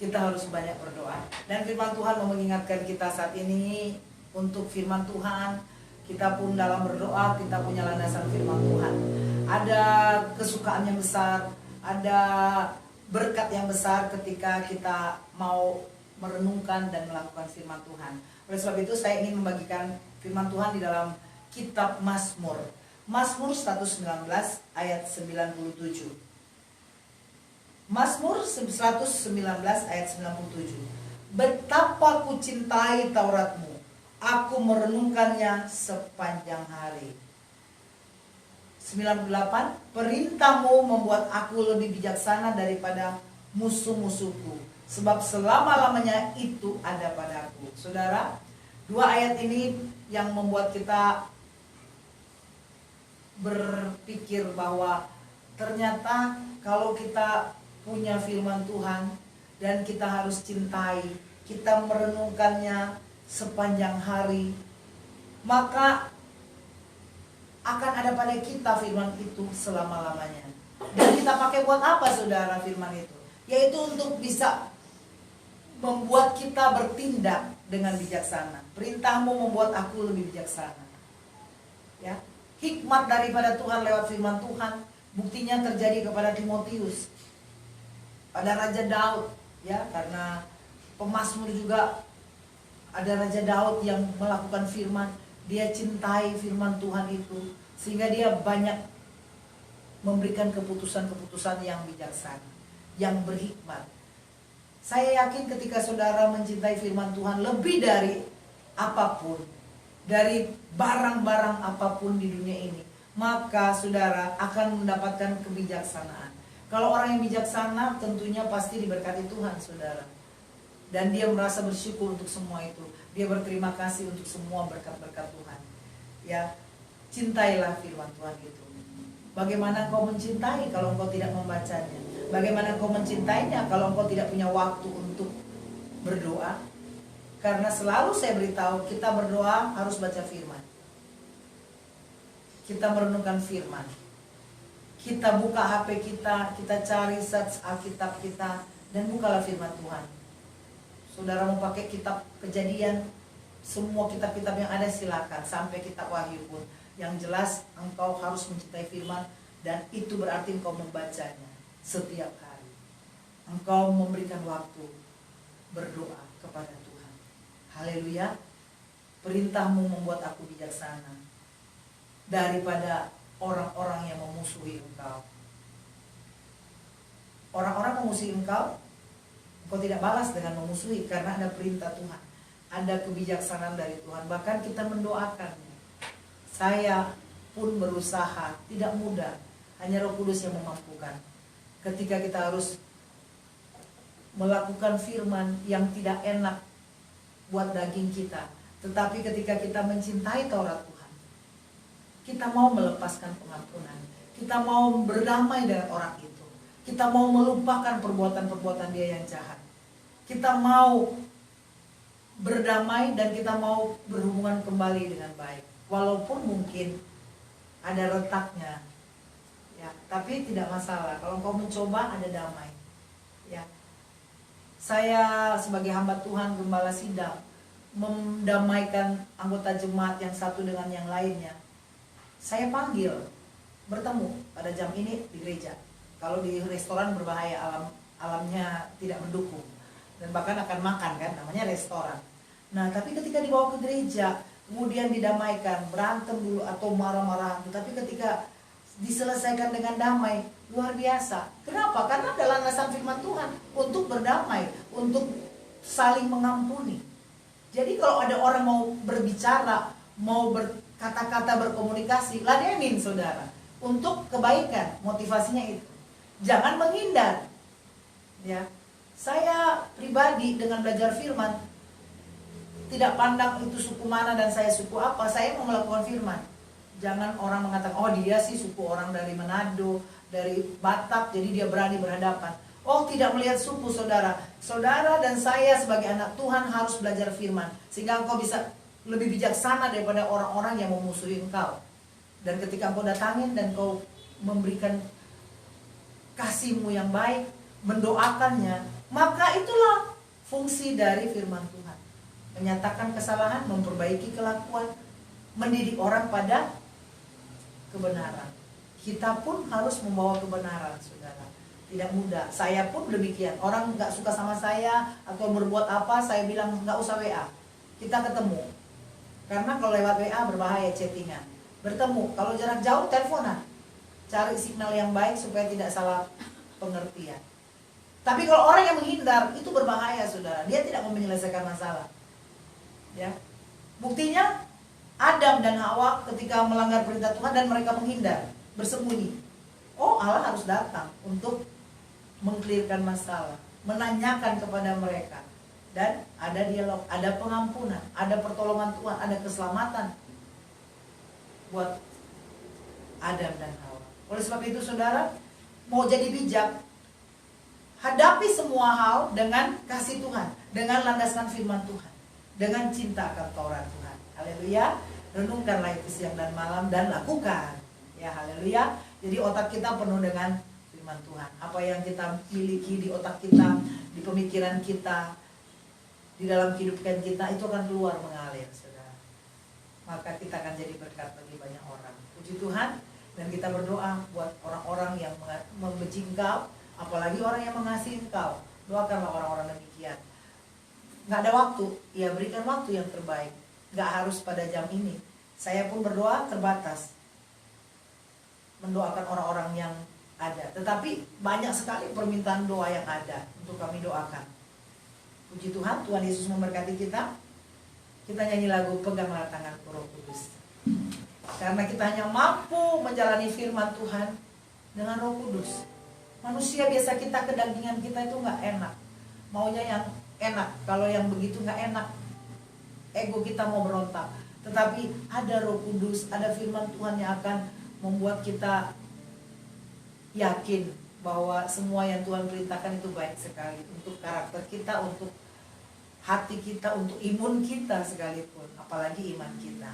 kita harus banyak berdoa. Dan firman Tuhan mau mengingatkan kita saat ini untuk firman Tuhan. Kita pun dalam berdoa, kita punya landasan firman Tuhan. Ada kesukaan yang besar, ada berkat yang besar ketika kita mau merenungkan dan melakukan firman Tuhan. Oleh sebab itu saya ingin membagikan firman Tuhan di dalam kitab Mazmur. Mazmur 119 ayat 97. Mazmur 119 ayat 97. Betapa ku cintai Tauratmu, aku merenungkannya sepanjang hari. 98. Perintahmu membuat aku lebih bijaksana daripada musuh-musuhku, sebab selama-lamanya itu ada padaku. Saudara, dua ayat ini yang membuat kita berpikir bahwa ternyata kalau kita punya firman Tuhan dan kita harus cintai, kita merenungkannya sepanjang hari, maka akan ada pada kita firman itu selama-lamanya. Dan kita pakai buat apa saudara firman itu? Yaitu untuk bisa membuat kita bertindak dengan bijaksana. Perintahmu membuat aku lebih bijaksana. Ya, hikmat daripada Tuhan lewat firman Tuhan, buktinya terjadi kepada Timotius, pada Raja Daud, ya, karena pemazmur juga ada Raja Daud yang melakukan firman. Dia cintai firman Tuhan itu, sehingga dia banyak memberikan keputusan-keputusan yang bijaksana, yang berhikmat. Saya yakin ketika saudara mencintai firman Tuhan lebih dari apapun, dari barang-barang apapun di dunia ini, maka saudara akan mendapatkan kebijaksanaan. Kalau orang yang bijaksana tentunya pasti diberkati Tuhan, saudara. Dan dia merasa bersyukur untuk semua itu. Dia berterima kasih untuk semua berkat-berkat Tuhan. Ya, cintailah firman Tuhan itu. Bagaimana engkau mencintai kalau engkau tidak membacanya? Bagaimana engkau mencintainya kalau engkau tidak punya waktu untuk berdoa? Karena selalu saya beritahu, kita berdoa harus baca firman. Kita merenungkan firman. Kita buka HP kita, kita cari search Alkitab kita, dan bukalah firman Tuhan. Saudara mau pakai kitab Kejadian, semua kitab-kitab yang ada silakan, sampai kitab Wahyu pun. Yang jelas engkau harus mencintai firman, dan itu berarti engkau membacanya setiap hari. Engkau memberikan waktu berdoa kepada Tuhan. Haleluya. Perintahmu membuat aku bijaksana daripada orang-orang yang memusuhi engkau. Orang-orang memusuhi engkau, engkau tidak balas dengan memusuhi, karena ada perintah Tuhan, ada kebijaksanaan dari Tuhan. Bahkan kita mendoakannya. Saya pun berusaha, tidak mudah, hanya Roh Kudus yang memampukan. Ketika kita harus melakukan firman yang tidak enak buat daging kita, tetapi ketika kita mencintai Taurat Tuhan, kita mau melepaskan pengampunan, kita mau berdamai dengan orang itu, kita mau melupakan perbuatan-perbuatan dia yang jahat, kita mau berdamai dan kita mau berhubungan kembali dengan baik, walaupun mungkin ada retaknya, ya, tapi tidak masalah. Kalau kau mencoba, ada damai, ya. Saya sebagai hamba Tuhan, gembala sidang, mendamaikan anggota jemaat yang satu dengan yang lainnya. Saya panggil bertemu pada jam ini di gereja. Kalau di restoran berbahaya, alamnya tidak mendukung, dan bahkan akan makan kan, namanya restoran. Nah, tapi ketika dibawa ke gereja, kemudian didamaikan, berantem dulu atau marah-marahan, tapi ketika diselesaikan dengan damai, luar biasa. Kenapa? Karena ada landasan firman Tuhan untuk berdamai, untuk saling mengampuni. Jadi kalau ada orang mau berbicara, mau berkata-kata, berkomunikasi, ladenin saudara, untuk kebaikan, motivasinya itu. Jangan menghindar. Ya, saya pribadi dengan belajar firman, tidak pandang itu suku mana dan saya suku apa, saya mau melakukan firman. Jangan orang mengatakan, oh dia sih suku orang dari Manado, dari Batak, jadi dia berani berhadapan. Oh, tidak melihat suku saudara. Saudara dan saya sebagai anak Tuhan harus belajar firman, sehingga engkau bisa lebih bijaksana daripada orang-orang yang memusuhi engkau. Dan ketika engkau datangin dan engkau memberikan kasihmu yang baik, mendoakannya, Maka itulah fungsi dari firman Tuhan. Menyatakan kesalahan, memperbaiki kelakuan, mendidik orang pada kebenaran. Kita pun harus membawa kebenaran, saudara. Tidak mudah. Saya pun demikian. Orang nggak suka sama saya atau berbuat apa, saya bilang nggak usah WA. Kita ketemu. Karena kalau lewat WA berbahaya, chattingan. Bertemu. Kalau jarak jauh, teleponan. Cari signal yang baik supaya tidak salah pengertian. Tapi kalau orang yang menghindar, itu berbahaya, saudara. Dia tidak mau menyelesaikan masalah. Ya. Buktinya, Adam dan Hawa ketika melanggar perintah Tuhan dan mereka menghindar, bersembunyi. Oh, Allah harus datang untuk mengklirkan masalah, menanyakan kepada mereka. Dan ada dialog, ada pengampunan, ada pertolongan Tuhan, ada keselamatan buat Adam dan Hawa. Oleh sebab itu, saudara, mau jadi bijak, hadapi semua hal dengan kasih Tuhan, dengan landaskan firman Tuhan, dengan cinta akan Taurat Tuhan. Haleluya. Renungkanlah itu siang dan malam dan lakukan. Ya, haleluya. Jadi otak kita penuh dengan firman Tuhan. Apa yang kita miliki di otak kita, di pemikiran kita, di dalam kehidupan kita, itu akan keluar mengalir, saudara. Maka kita akan jadi berkat bagi banyak orang. Puji Tuhan. Dan kita berdoa buat orang-orang yang membenci Engkau, apalagi orang yang mengasihi Engkau. Doakanlah orang-orang demikian. Nggak ada waktu, ya berikan waktu yang terbaik. Nggak harus pada jam ini. Saya pun berdoa terbatas, mendoakan orang-orang yang ada. Tetapi banyak sekali permintaan doa yang ada untuk kami doakan. Puji Tuhan, Tuhan Yesus memberkati kita. Kita nyanyi lagu Peganglah Tanganku Roh Kudus. Karena kita hanya mampu menjalani firman Tuhan dengan Roh Kudus. Manusia biasa kita, kedagingan kita itu nggak enak. Maunya yang enak. Kalau yang begitu nggak enak, ego kita mau berontak. Tetapi ada Roh Kudus, ada firman Tuhan yang akan membuat kita yakin bahwa semua yang Tuhan perintahkan itu baik sekali. Untuk karakter kita, untuk hati kita, untuk imun kita sekalipun. Apalagi iman kita.